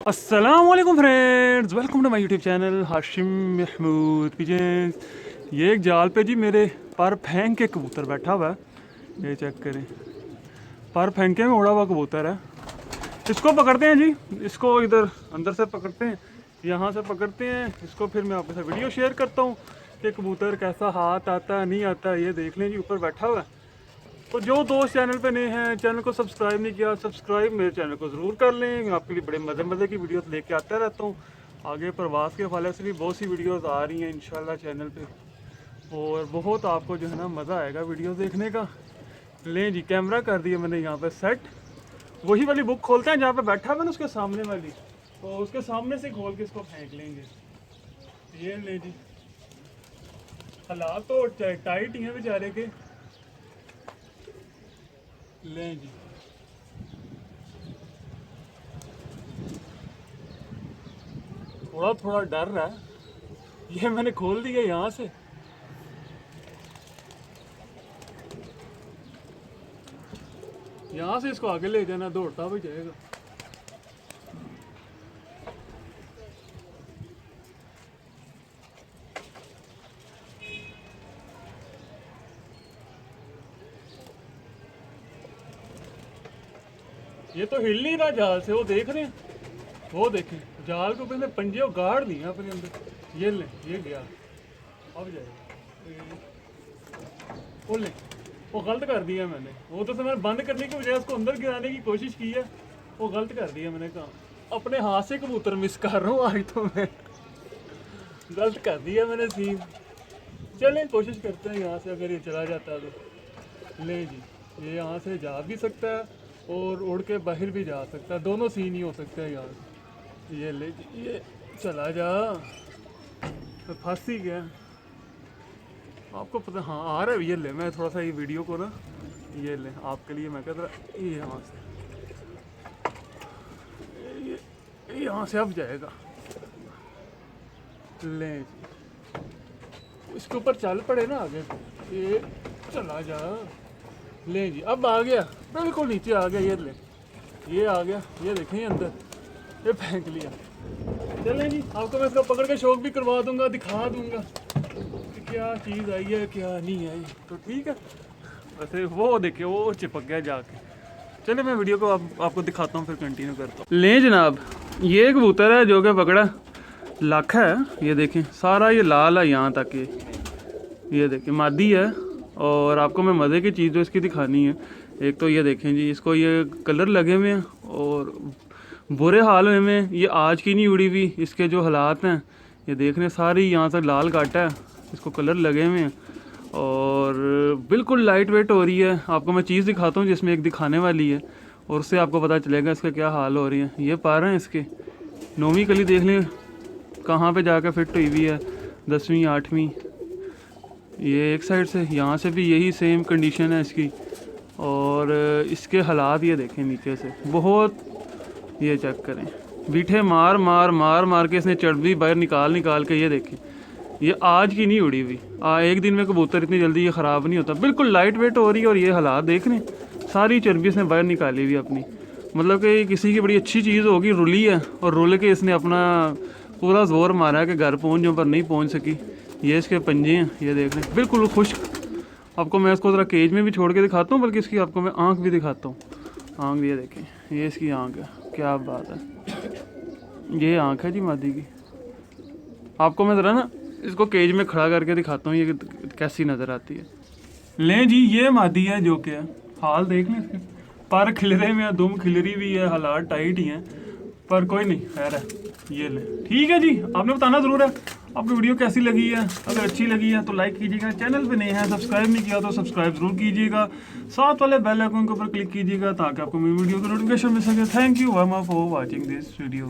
अस्सलामुअलैकुम friends, welcome to my YouTube channel Hashim Mahmood pigeons. ये एक जाल पे जी मेरे पर फेंक के कबूतर बैठा हुआ है। ये चेक करें, पर फेंके में उड़ा हुआ कबूतर है। इसको पकड़ते हैं जी, इसको इधर अंदर से पकड़ते हैं, यहाँ से पकड़ते हैं इसको। फिर मैं आपके साथ वीडियो शेयर करता हूँ कि कबूतर कैसा हाथ आता है नहीं आता। ये देख लें जी, ऊपर बैठा हुआ है। तो जो दोस्त चैनल पे नए हैं, चैनल को सब्सक्राइब नहीं किया, सब्सक्राइब मेरे चैनल को ज़रूर कर लें। मैं आपके लिए बड़े मज़े की वीडियोस लेके आता रहता हूँ। आगे प्रवास के हवाले से भी बहुत सी वीडियोस आ रही हैं इंशाल्लाह चैनल पे, और बहुत आपको जो है ना मज़ा आएगा वीडियोस देखने का। लें जी, कैमरा कर दिया मैंने यहाँ पे सेट। वही वाली बुक खोलते हैं जहाँ पे बैठा हुआ ना, उसके सामने वाली, तो उसके सामने से खोल के इसको फेंक लेंगे। ये लें जी, हालात तो टाइट ही हैं बेचारे के। लें जी, थोड़ा थोड़ा डर रहा है। ये मैंने खोल दिया यहाँ से। यहाँ से इसको आगे ले जाना, दौड़ता भी जाएगा। ये तो हिल नहीं रहा जाल से, वो देख रहे हैं, वो देखें जाल को पहले पंजे और गाड़ दिए अपने अंदर। ये ले, ये गया, अब जाएगा। वो ले, वो गलत कर दिया मैंने। वो तो मैंने बंद करने की बजाय उसको अंदर गिराने की कोशिश की है, वो गलत कर दिया मैंने। कहा अपने हाथ से कबूतर मिस कर रहा हूँ आज तो मैं, गलत कर दिया मैंने सीन। चलें कोशिश करते हैं यहाँ से, अगर ये चला जाता है तो। ले जी, ये यहाँ से जा भी सकता है और उड़ के बाहर भी जा सकता है, दोनों सीन ही हो सकते हैं यार। ये ले जी, ये चला जा, तो फंस ही गया। आपको पता, हाँ आ रहा है। ये ले, मैं थोड़ा सा ये वीडियो को ना, ये ले आपके लिए मैं कहता रहा, ये यहाँ से, ये यहाँ से अब जाएगा। ले जी, इसके ऊपर चल पड़े ना आगे, ये चला जा। ले जी, अब आ गया, बिल्कुल नीचे आ गया। ये ले, ये आ गया, ये देखें अंदर, ये फेंक लिया। चलें जी, आपको मैं इसका पकड़ के शौक भी करवा दूंगा, दिखा दूंगा कि क्या चीज़ आई है क्या नहीं आई। तो ठीक है, वैसे वो देखिए वो चिपक गया जाके। चलिए मैं वीडियो को आपको दिखाता हूँ, फिर कंटिन्यू करता हूँ। लें जनाब, ये कबूतर है जो कि पकड़ा लाख है। ये देखें सारा ये लाल है यहाँ तक। ये देखें मादी है, और आपको मैं मज़े की चीज़ जो इसकी दिखानी है। एक तो ये देखें जी, इसको ये कलर लगे हुए हैं और बुरे हाल में। ये आज की नहीं उड़ी हुई, इसके जो हालात हैं ये देखने, सारी यहाँ से लाल काटा है, इसको कलर लगे हुए हैं और बिल्कुल लाइट वेट हो रही है। आपको मैं चीज़ दिखाता हूँ जिसमें एक दिखाने वाली है, और उससे आपको पता चलेगा इसके क्या हाल हो रही है। ये पा रहे हैं इसके 9वीं कली, देख लें कहाँ पे जाकर फिट हुई हुई है, 10वीं 8वीं। ये एक साइड से, यहाँ से भी यही सेम कंडीशन है इसकी। और इसके हालात ये देखें नीचे से बहुत, ये चेक करें, बीठे मार मार मार मार के इसने चर्बी बाहर निकाल के। ये देखें, ये आज की नहीं उड़ी हुई। एक दिन में कबूतर इतनी जल्दी ये ख़राब नहीं होता, बिल्कुल लाइट वेट हो रही है। और ये हालात देख रहे हैं, सारी चर्बी इसने बाहर निकाली हुई अपनी। मतलब कि किसी की बड़ी अच्छी चीज़ होगी, रुली है और रुल के इसने अपना पूरा जोर मारा है कि घर पहुँच जाऊँ, पर नहीं पहुँच सकी। ये इसके पंजे हैं, ये देख रहे हैं बिल्कुल खुश्क। आपको मैं इसको ज़रा केज में भी छोड़ के दिखाता हूँ, बल्कि इसकी आपको मैं आँख भी दिखाता हूँ। आँख ये देखें, ये इसकी आँख है, क्या बात है। ये आँख है जी मादी की। आपको मैं ज़रा ना इसको केज में खड़ा करके दिखाता हूँ, ये कैसी नज़र आती है। लें जी, ये मादी है जो कि हाल देख लें इसके, पर खिलरे में, दुम खिलरी भी है, हालात टाइट ही हैं, पर कोई नहीं, खैर है। ये ले, ठीक है जी, आपने बताना ज़रूर है आपको वीडियो कैसी लगी है। अगर अच्छी लगी है तो लाइक कीजिएगा, चैनल पे नए हैं सब्सक्राइब नहीं किया तो सब्सक्राइब जरूर कीजिएगा, साथ वाले बेल आइकन के ऊपर क्लिक कीजिएगा ताकि आपको मेरी वीडियो की नोटिफिकेशन मिल सके। Thank you for watching this video.